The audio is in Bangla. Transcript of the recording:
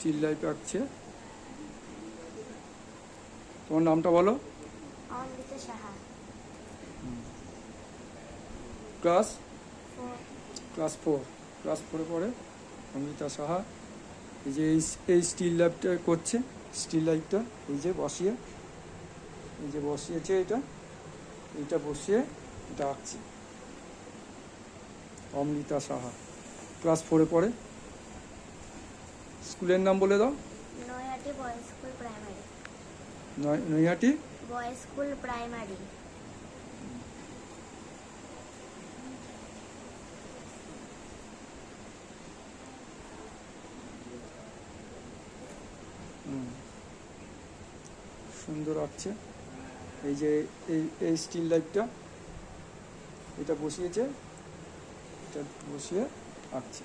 স্টিল লাইফ আঁকছে। তোমার নামটা বলো। Amrita Saha. Class 4। Class 4। Class 4-এ পড়ে অমৃতা সাহা। এই যে এই স্টিল লাইফটা করছে। স্টিল লাইফটা এই যে বসিয়েছে এইটা বসিয়ে এটা আঁকছে। অমৃতা সাহা ক্লাস 4-এ পড়ে। স্কুলের নাম বলে দাও। Naihati boys school primary. Naihati boys school primary. সুন্দর আঁকছে। এই যে এই স্টিল লাইফটা এটা বসিয়েছে, এটা বসিয়ে আঁকছে।